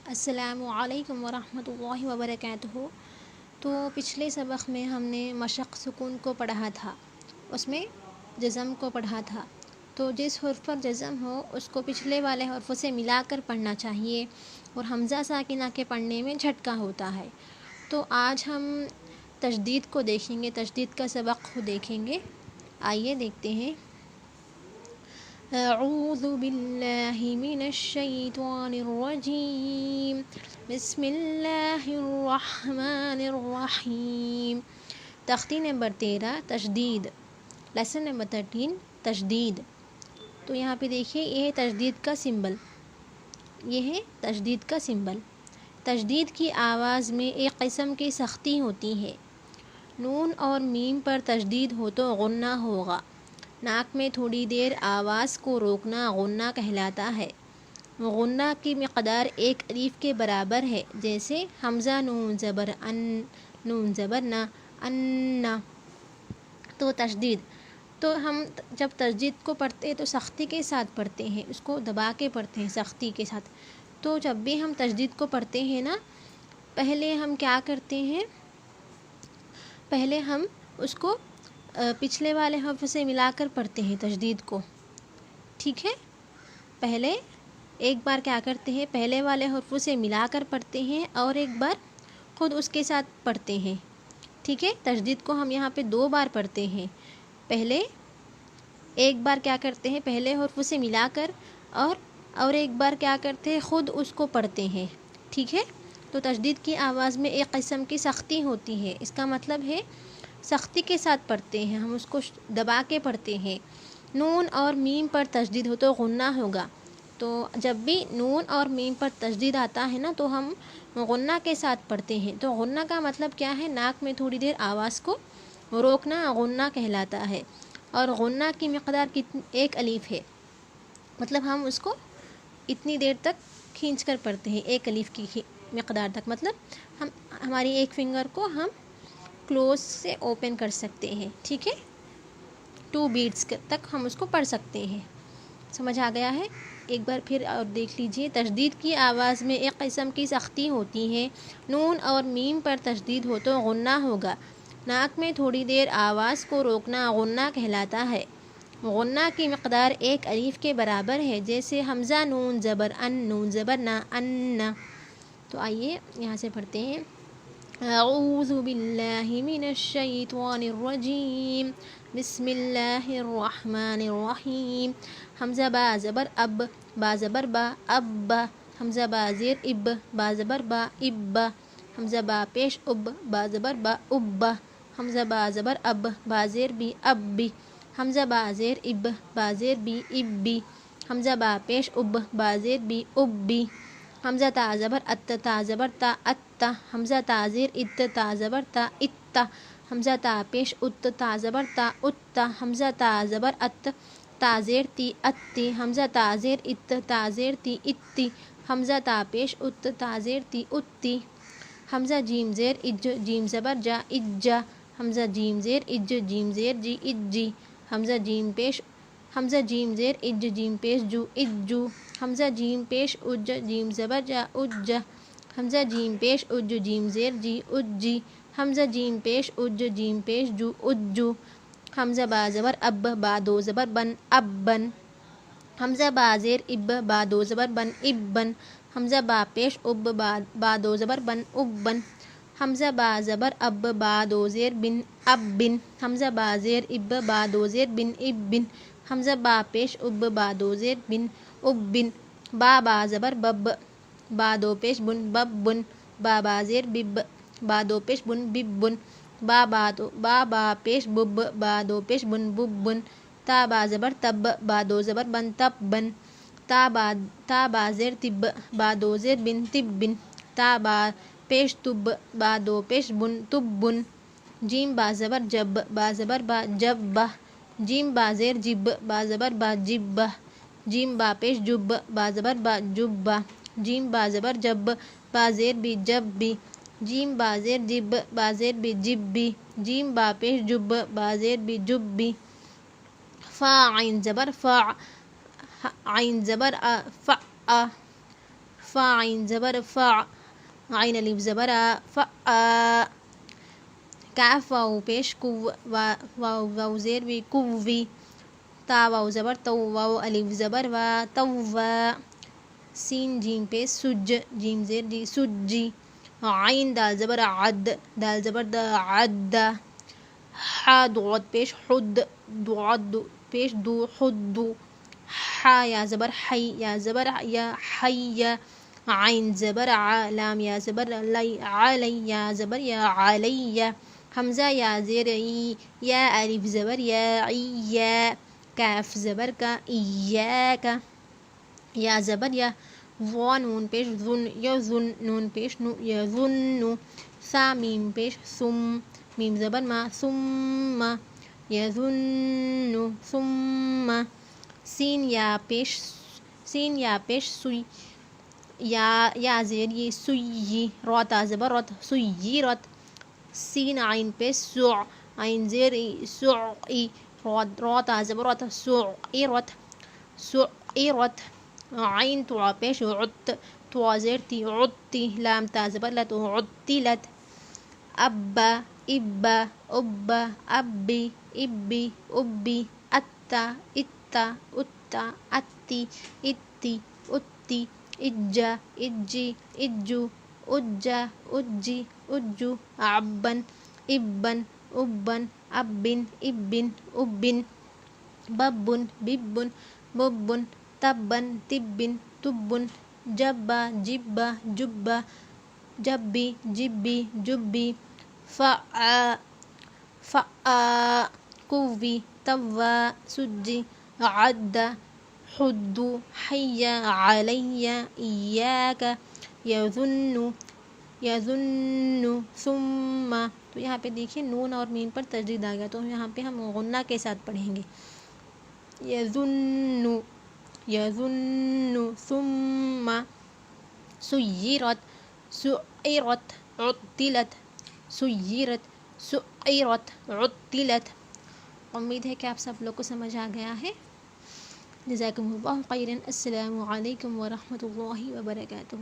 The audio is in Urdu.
السلام علیکم ورحمۃ اللہ وبرکاتہ۔ تو پچھلے سبق میں ہم نے مشق سکون کو پڑھا تھا، اس میں جزم کو پڑھا تھا۔ تو جس حرف پر جزم ہو اس کو پچھلے والے حرف سے ملا کر پڑھنا چاہیے، اور حمزہ ساکنہ کے پڑھنے میں جھٹکا ہوتا ہے۔ تو آج ہم تشدید کو دیکھیں گے، تشدید کا سبق دیکھیں گے۔ آئیے دیکھتے ہیں۔ اعوذ باللہ من الشیطان الرجیم، بسم اللہ الرحمن الرحیم۔ تختی نمبر 13 تشدید، لیسن نمبر 13 تشدید۔ تو یہاں پہ دیکھیے، یہ ہے تشدید کا سمبل، یہ ہے تشدید کا سمبل۔ تشدید کی آواز میں ایک قسم کی سختی ہوتی ہے۔ نون اور میم پر تشدید ہو تو غنہ ہوگا۔ ناک میں تھوڑی دیر آواز کو روکنا غنہ کہلاتا ہے۔ غنہ کی مقدار ایک الف کے برابر ہے، جیسے حمزہ نون زبر ان، نون زبر نہ، ان۔ تو تشدید، تو ہم جب تشدید کو پڑھتے ہیں تو سختی کے ساتھ پڑھتے ہیں، اس کو دبا کے پڑھتے ہیں سختی کے ساتھ۔ تو جب بھی ہم تشدید کو پڑھتے ہیں نا، پہلے ہم کیا کرتے ہیں، پہلے ہم اس کو پچھلے والے حرف سے ملا کر پڑھتے ہیں تشدید کو، ٹھیک ہے۔ پہلے ایک بار کیا کرتے ہیں، پہلے والے حرف سے ملا کر پڑھتے ہیں اور ایک بار خود اس کے ساتھ پڑھتے ہیں، ٹھیک ہے۔ تشدید کو ہم یہاں پہ 2 بار پڑھتے ہیں۔ پہلے ایک بار کیا کرتے ہیں، پہلے حرف سے ملا کر، اور ایک بار کیا کرتے ہیں، خود اس کو پڑھتے ہیں، ٹھیک ہے۔ تو تشدید کی آواز میں ایک قسم کی سختی ہوتی ہے، اس کا مطلب ہے سختی کے ساتھ پڑھتے ہیں، ہم اس کو دبا کے پڑھتے ہیں۔ نون اور میم پر تشدید ہو تو غنہ ہوگا۔ تو جب بھی نون اور میم پر تشدید آتا ہے نا، تو ہم غنہ کے ساتھ پڑھتے ہیں۔ تو غنہ کا مطلب کیا ہے، ناک میں تھوڑی دیر آواز کو روکنا غنہ کہلاتا ہے۔ اور غنہ کی مقدار ایک الف ہے، مطلب ہم اس کو اتنی دیر تک کھینچ کر پڑھتے ہیں، ایک الف کی مقدار تک، مطلب ہماری ایک فنگر کو ہم کلوز سے اوپن کر سکتے ہیں، ٹھیک ہے۔ 2 بیٹس تک ہم اس کو پڑھ سکتے ہیں۔ سمجھ آ گیا ہے؟ ایک بار پھر اور دیکھ لیجئے۔ تشدید کی آواز میں ایک قسم کی سختی ہوتی ہے۔ نون اور میم پر تشدید ہو تو غنہ ہوگا۔ ناک میں تھوڑی دیر آواز کو روکنا غنہ کہلاتا ہے۔ غنہ کی مقدار ایک الف کے برابر ہے، جیسے حمزہ نون زبر ان، نون زبر نہ، ان۔ تو آئیے یہاں سے پڑھتے ہیں۔ اعوذ باللہ من الشیطان الرجیم، بسم اللہ الرحمن الرحیم۔ حمزہ با زبر اب، با زبر با، اب۔ حمزہ با زیر اب، با زبر با، اب۔ حمزہ با پیش اب، با زبر با، اب۔ حمزہ با زبر اب، با زیر بی، اب۔ حمزہ با زیر اب، با زیر بی، ابی۔ حمزہ با پیش اب، با زیر بی، ابی۔ حمزہ تا زبر ات، تا زبر تا، ات۔ حمزہ تا زیر ات، تا زبر تا، ات۔ حمزہ تا پیش ات، تا زبر تا، ات۔ حمزہ تا زبر ات، تا زیر تی، اتی۔ حمزہ تا زیر ات، تا زیر تی، اتی۔ حمزہ تا پیش ات، تا زیر تی، اتی۔ حمزہ جیم زیر اج، جیم زبر جا، اجا۔ حمزہ جیم زیر اج، جیم زیر جی، اجی۔ حمزہ جیم پیش، حمزہ جیم زیر اج، جیم پیش جو، اجو۔ حمزہ جیم پیش اج، جیم زبر جا، اجا۔ حمزہ جیم پیش اج، جیم زیر جی، اجی۔ حمزہ جیم پیش اج، جیم پیش جو، اجو۔ حمزہ با زبر اب، با 2 زبر بن، ابن۔ حمزہ با زیر اب، با 2 زبر بن، ابن۔ حمزہ با پیش اب، با 2 زبر بن، ابن۔ حمزہ با زبر اب، با 2 زیر بن، ابن۔ حمزہ با زیر اب، با 2 زیر بن، ابن۔ حمزہ با پیش اب، با 2 زیر بن، ابن۔ با زبر بب، با 2 پیش بن، ببن۔ با زیر بب، با 2 پیش بن، ببن۔ با پیش بب، با 2 پیش بن، ببن۔ با زبر تب، با 2 زبر بن، تبن۔ با زیر تب، با 2 زیر بن، تبن۔ با پیش تب، با 2 پیش بن، تبن۔ جیم با زبر جب، با زبر با، جب۔ جیم با زیر جب، با زبر با، جب۔ جیم با پیش جب، با زبر با، جب۔ جیم با زبر جب، با زیر بھی، جب بھی۔ جیم با زیر جب، با زیر بھی، جب بھی۔ جیم با پیش جب، با زیر بھی، جب بھی۔ فا عین زبر فا، عین زبر فا، فا عین زبر فا، عین الف زبر آ، فا، کاف واو پیش کو، واو زیر وی کووی، تا واو زبر تو، واو الف زبر وا، توا، سین جیم پیش سج، جیم زیر جی سجی، عین دال زبر عد، دال زبر دا عد، حا ضاد پیش حد، ضاد پیش دو حد، حا یا زبر حی، یا زبر یا حی، عین زبر ع، لام یا زبر لی، علی یا زبر یا علی، حمزہ یا زیر ای، یا الف زبر یا عی، کاف زبر کا، ایاک، یا زبر یا، ظا نون پیش ظن، یظن، نون پیش نو، یظن، ثا میم پیش ثم، میم زبر ما، ثم، یظن، ثم، سین یا پیش سوی، یا زیر یہ سوی، را تا زبر رت، سیرت، سین عین پیش سع، عین زیر سعی، را تا زبر رت، سعرت، سعرت، عین طوا پیش عت، طوا زیر تی عتی، لام تا زبر لت، عتلت، ابا، ابا، ابا، ابی، ابی، ابی، اتا، اتا، اتا، اتی، اتی، اتی، اجا، اجی، اجو، اجا، اجی، اجو، عبن، ابن، ابن، ابن، ابن، ابن، ببن، ببن، ببن، تبن، تبن، تبن، جبا، جبا، جبا، جبی، جبی، جبی، فعا، فعا، کووی، توا، سجی، عد، حد، حی، علی، ایاک، یظن، یظن، ثم، تو یہاں پہ دیکھیے نون اور میم پر تشدید آ گیا، تو یہاں پہ ہم غنہ کے ساتھ پڑھیں گے، یظن، یظن، ثم، سیرت، سعرت، عطلت، سیرت، سعرت، عطلت۔ امید ہے کہ آپ سب لوگ کو سمجھ آ گیا ہے۔ جزاکم اللہ خیرا، السلام علیکم ورحمۃ اللہ وبرکاتہ۔